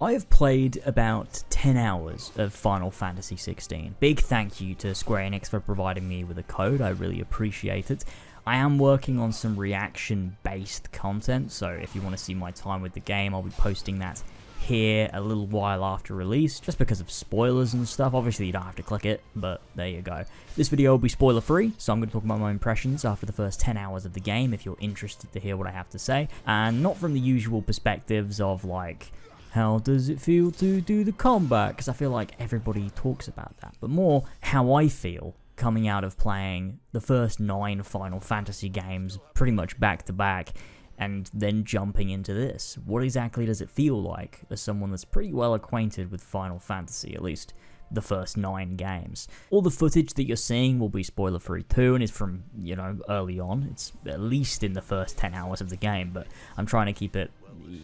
I have played about 10 hours of Final Fantasy XVI. Big thank you to Square Enix for providing me with a code, I really appreciate it. I am working on some reaction-based content, so if you want to see my time with the game, I'll be posting that here a little while after release, just because of spoilers and stuff. Obviously you don't have to click it, but there you go. This video will be spoiler free, so I'm going to talk about my impressions after the first 10 hours of the game if you're interested to hear what I have to say, and not from the usual perspectives of like, how does it feel to do the combat, because I feel like everybody talks about that, but more how I feel coming out of playing the first 9 Final Fantasy games pretty much back to back, and then jumping into this. What exactly does it feel like as someone that's pretty well acquainted with Final Fantasy, at least the first 9 games? All the footage that you're seeing will be spoiler free too, and is from, you know, early on. It's at least in the first 10 hours of the game, but I'm trying to keep it,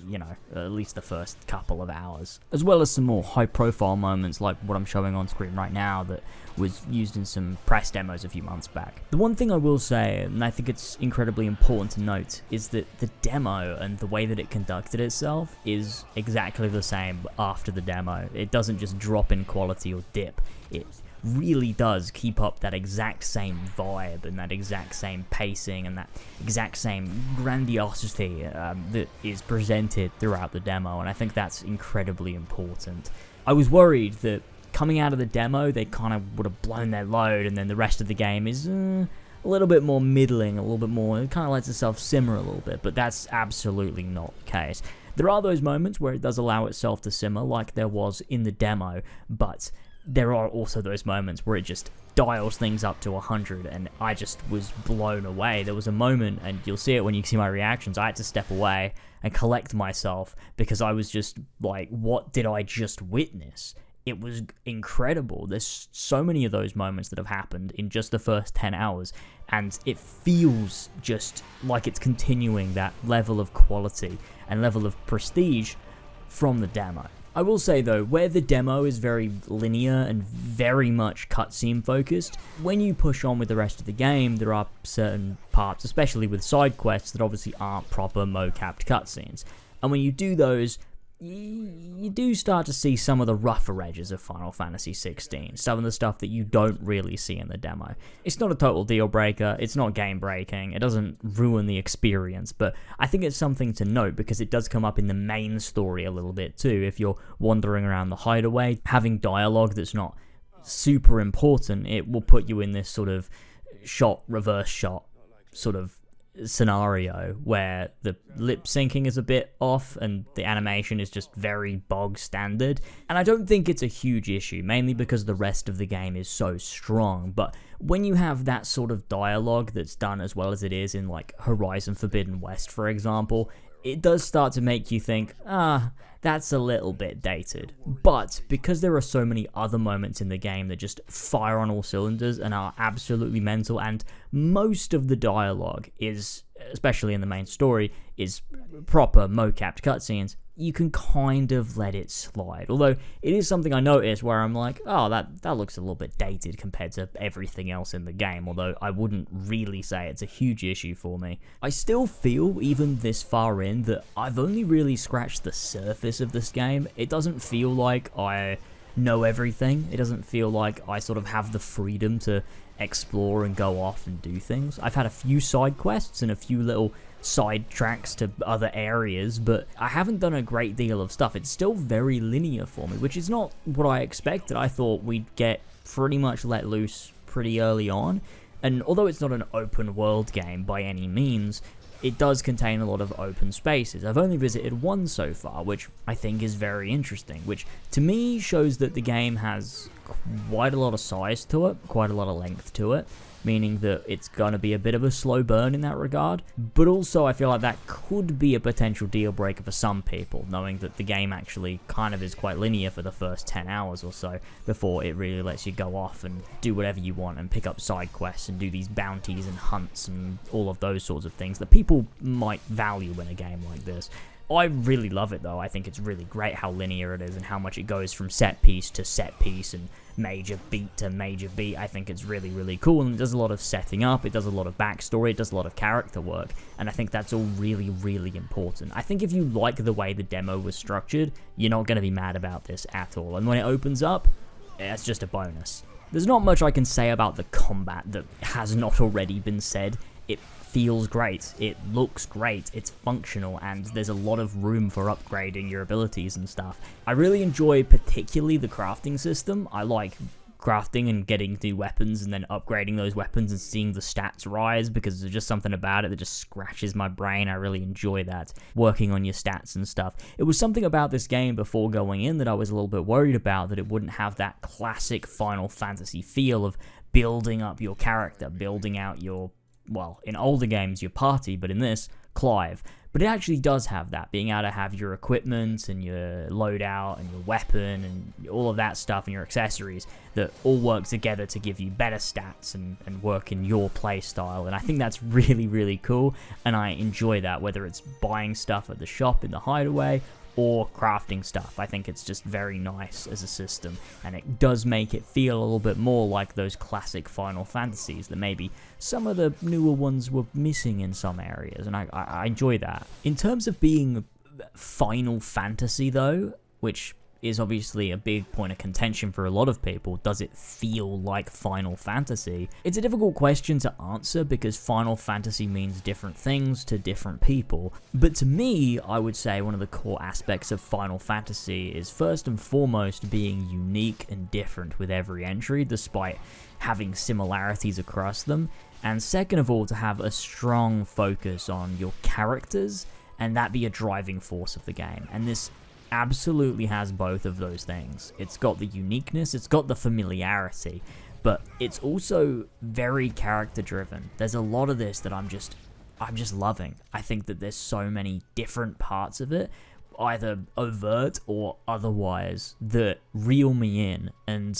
you know, at least the first couple of hours. As well as some more high profile moments like what I'm showing on screen right now that was used in some press demos a few months back. The one thing I will say, and I think it's incredibly important to note, is that the demo and the way that it conducted itself is exactly the same after the demo. It doesn't just drop in quality or dip. It really does keep up that exact same vibe and that exact same pacing and that exact same grandiosity that is presented throughout the demo, and I think that's incredibly important. I was worried that coming out of the demo they kind of would have blown their load and then the rest of the game is a little bit more middling, a little bit more, it kind of lets itself simmer a little bit, but that's absolutely not the case. There are those moments where it does allow itself to simmer like there was in the demo, but there are also those moments where it just dials things up to 100, and I just was blown away. There was a moment, and you'll see it when you see my reactions, I had to step away and collect myself because I was just like, what did I just witness? It was incredible. There's so many of those moments that have happened in just the first 10 hours, and it feels just like it's continuing that level of quality and level of prestige from the demo. I will say though, where the demo is very linear and very much cutscene focused, when you push on with the rest of the game, there are certain parts, especially with side quests, that obviously aren't proper mo-capped cutscenes. And when you do those, you do start to see some of the rougher edges of Final Fantasy XVI, some of the stuff that you don't really see in the demo. It's not a total deal breaker, it's not game breaking, it doesn't ruin the experience, but I think it's something to note because it does come up in the main story a little bit too. If you're wandering around the hideaway, having dialogue that's not super important, it will put you in this sort of shot, reverse shot sort of scenario where the lip syncing is a bit off and the animation is just very bog standard, and I don't think it's a huge issue, mainly because the rest of the game is so strong. But when you have that sort of dialogue that's done as well as it is in like Horizon Forbidden West, for example, it does start to make you think, that's a little bit dated. But because there are so many other moments in the game that just fire on all cylinders and are absolutely mental, and most of the dialogue is, especially in the main story, is proper mo-capped cutscenes, you can kind of let it slide. Although it is something I noticed where I'm like, oh, that looks a little bit dated compared to everything else in the game, although I wouldn't really say it's a huge issue for me. I still feel, even this far in, that I've only really scratched the surface of this game. It doesn't feel like I know everything. It doesn't feel like I sort of have the freedom to explore and go off and do things. I've had a few side quests and a few little side tracks to other areas, but I haven't done a great deal of stuff. It's still very linear for me, which is not what I expected. I thought we'd get pretty much let loose pretty early on, and although it's not an open world game by any means, it does contain a lot of open spaces. I've only visited one so far, which I think is very interesting, which to me shows that the game has quite a lot of size to it, quite a lot of length to it, meaning that it's going to be a bit of a slow burn in that regard. But also I feel like that could be a potential deal breaker for some people, knowing that the game actually kind of is quite linear for the first 10 hours or so before it really lets you go off and do whatever you want and pick up side quests and do these bounties and hunts and all of those sorts of things that people might value in a game like this. I really love it though. I think it's really great how linear it is and how much it goes from set piece to set piece and major beat to major beat. I think it's really, really cool, and it does a lot of setting up, it does a lot of backstory, it does a lot of character work, and I think that's all really, really important. I think if you like the way the demo was structured, you're not going to be mad about this at all, and when it opens up, it's just a bonus. There's not much I can say about the combat that has not already been said. It feels great, it looks great, it's functional, and there's a lot of room for upgrading your abilities and stuff. I really enjoy particularly the crafting system. I like crafting and getting new weapons and then upgrading those weapons and seeing the stats rise, because there's just something about it that just scratches my brain. I really enjoy that, working on your stats and stuff. It was something about this game before going in that I was a little bit worried about, that it wouldn't have that classic Final Fantasy feel of building up your character, building out your, well, in older games, your party, but in this, Clive. But it actually does have that, being able to have your equipment and your loadout and your weapon and all of that stuff and your accessories that all work together to give you better stats and work in your play style. And I think that's really, really cool, and I enjoy that, whether it's buying stuff at the shop in the hideaway or crafting stuff. I think it's just very nice as a system, and it does make it feel a little bit more like those classic Final Fantasies that maybe some of the newer ones were missing in some areas, and I enjoy that. In terms of being Final Fantasy though, which is obviously a big point of contention for a lot of people, does it feel like Final Fantasy? It's a difficult question to answer because Final Fantasy means different things to different people, but to me, I would say one of the core aspects of Final Fantasy is first and foremost being unique and different with every entry, despite having similarities across them, and second of all, to have a strong focus on your characters, and that be a driving force of the game. And this absolutely has both of those things. It's got the uniqueness, it's got the familiarity, but it's also very character driven. There's a lot of this that I'm just loving. I think that there's so many different parts of it, either overt or otherwise, that reel me in, and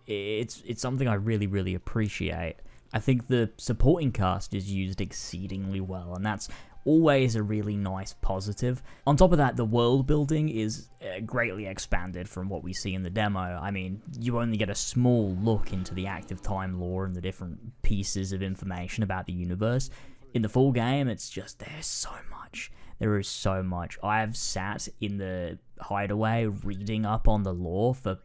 it's something I really, really appreciate. I think the supporting cast is used exceedingly well, and that's always a really nice positive. On top of that, the world building is greatly expanded from what we see in the demo. I mean, you only get a small look into the active time lore and the different pieces of information about the universe. In the full game, it's just, there's so much. There is so much. I have sat in the hideaway reading up on the lore for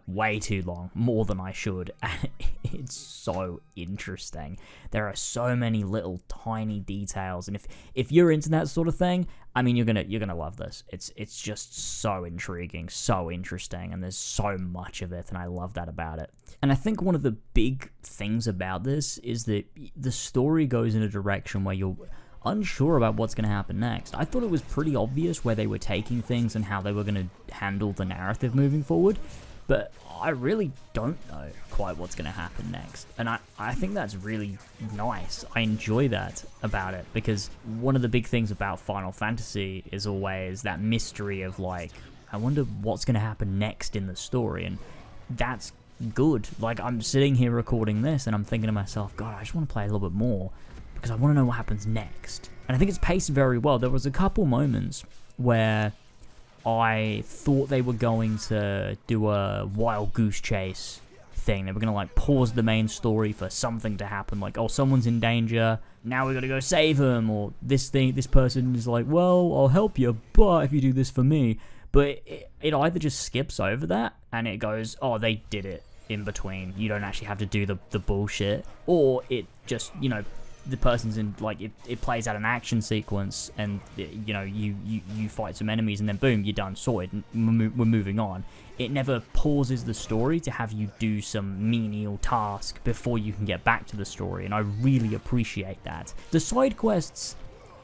way too long, more than I should, and it's so interesting. There are so many little tiny details, and if you're into that sort of thing, I mean, you're gonna love this. It's just so intriguing, so interesting, and there's so much of it, and I love that about it. And I think one of the big things about this is that the story goes in a direction where you're unsure about what's going to happen next. I thought it was pretty obvious where they were taking things and how they were going to handle the narrative moving forward, but I really don't know quite what's going to happen next. And I think that's really nice. I enjoy that about it, because one of the big things about Final Fantasy is always that mystery of, like, I wonder what's going to happen next in the story, and that's good. Like, I'm sitting here recording this and I'm thinking to myself, God, I just want to play a little bit more because I want to know what happens next. And I think it's paced very well. There was a couple moments where I thought they were going to do a wild goose chase thing. They were going to, like, pause the main story for something to happen, like, oh, someone's in danger, now we got to go save him, or this person is like, well, I'll help you, but if you do this for me. But it either just skips over that and it goes, oh, they did it in between, you don't actually have to do the bullshit, or it just, you know, the person's in, like, it plays out an action sequence, and you know, you fight some enemies, and then boom, you're done, sorted, we're moving on. It never pauses the story to have you do some menial task before you can get back to the story, and I really appreciate that. The side quests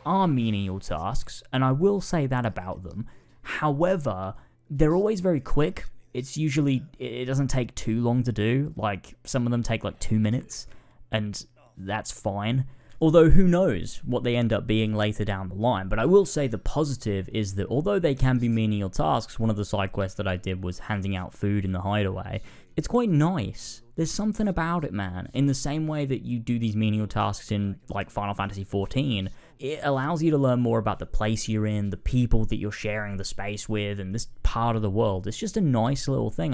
are menial tasks, and I will say that about them. However, they're always very quick. It's usually, it doesn't take too long to do. Like, some of them take like 2 minutes, and that's fine. Although, who knows what they end up being later down the line. But I will say the positive is that although they can be menial tasks, one of the side quests that I did was handing out food in the hideaway. It's quite nice. There's something about it, man. In the same way that you do these menial tasks in, like, Final Fantasy XIV, it allows you to learn more about the place you're in, the people that you're sharing the space with, and this part of the world. It's just a nice little thing.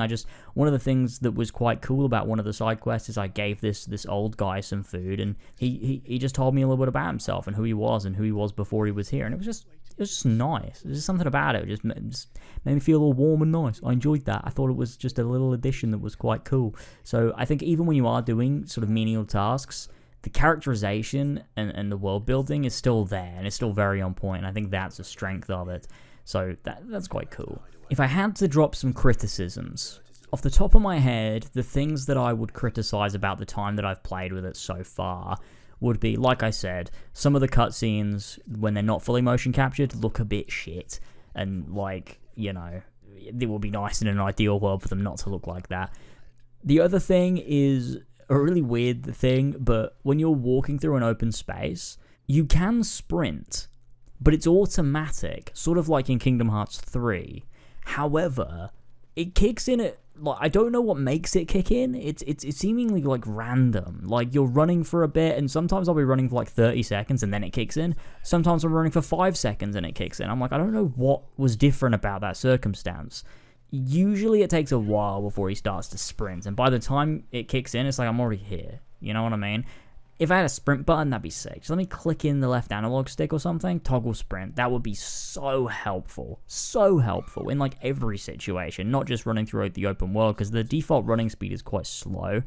One of the things that was quite cool about one of the side quests is I gave this old guy some food, and he just told me a little bit about himself and who he was before he was here, and it was just nice. There's just something about it. It just made me feel all warm and nice. I enjoyed that. I thought it was just a little addition that was quite cool. So I think even when you are doing sort of menial tasks, the characterization and the world building is still there, and it's still very on point, and I think that's the strength of it. So that's quite cool. If I had to drop some criticisms, off the top of my head, the things that I would criticize about the time that I've played with it so far would be, like I said, some of the cutscenes, when they're not fully motion captured, look a bit shit, and it would be nice in an ideal world for them not to look like that. The other thing is a really weird thing, but when you're walking through an open space, you can sprint, but it's automatic, sort of like in Kingdom Hearts 3. However, it kicks in at, I don't know what makes it kick in. It's seemingly random. You're running for a bit, and sometimes I'll be running for 30 seconds and then it kicks in. Sometimes I'm running for 5 seconds and it kicks in. I'm like, I don't know what was different about that circumstance. Usually it takes a while before he starts to sprint, and by the time it kicks in, it's like I'm already here. You know what I mean? If I had a sprint button, that'd be sick. So let me click in the left analog stick or something, toggle sprint. That would be so helpful. So helpful in every situation, not just running through the open world, because the default running speed is quite slow.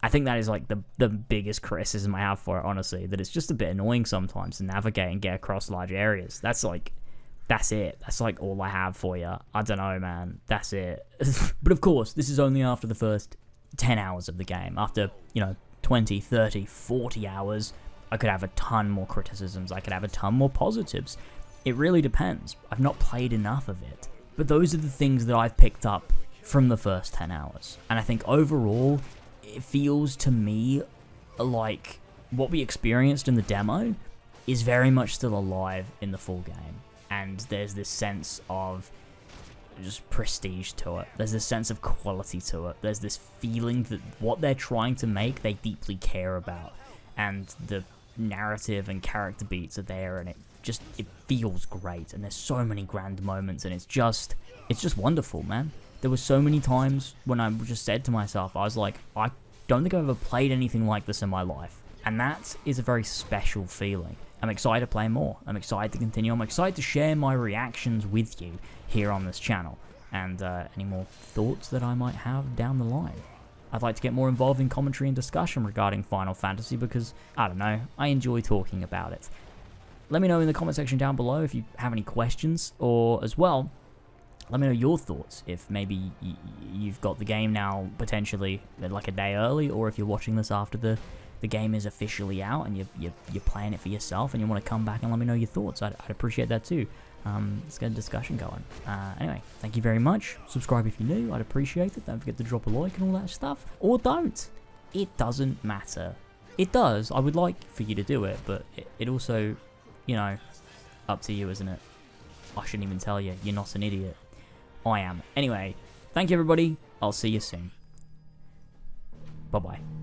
I think that is the biggest criticism I have for it, honestly, that it's just a bit annoying sometimes to navigate and get across large areas. That's it. That's all I have for you. I don't know, man. That's it. But of course, this is only after the first 10 hours of the game. After, 20, 30, 40 hours, I could have a ton more criticisms. I could have a ton more positives. It really depends. I've not played enough of it. But those are the things that I've picked up from the first 10 hours. And I think overall, it feels to me like what we experienced in the demo is very much still alive in the full game. And there's this sense of just prestige to it. There's this sense of quality to it. There's this feeling that what they're trying to make, they deeply care about. And the narrative and character beats are there, and it feels great. And there's so many grand moments, and it's just wonderful, man. There were so many times when I just said to myself, I was like, I don't think I've ever played anything like this in my life. And that is a very special feeling. I'm excited to play more. I'm excited to continue. I'm excited to share my reactions with you here on this channel. And any more thoughts that I might have down the line. I'd like to get more involved in commentary and discussion regarding Final Fantasy because, I don't know, I enjoy talking about it. Let me know in the comment section down below if you have any questions, or as well, let me know your thoughts. If maybe you've got the game now potentially a day early, or if you're watching this after the game is officially out and you're playing it for yourself and you want to come back and let me know your thoughts. I'd appreciate that too. Let's get a discussion going. Anyway, thank you very much. Subscribe if you're new. I'd appreciate it. Don't forget to drop a like and all that stuff. Or don't. It doesn't matter. It does. I would like for you to do it, but it also, up to you, isn't it? I shouldn't even tell you. You're not an idiot. I am. Anyway, thank you everybody. I'll see you soon. Bye-bye.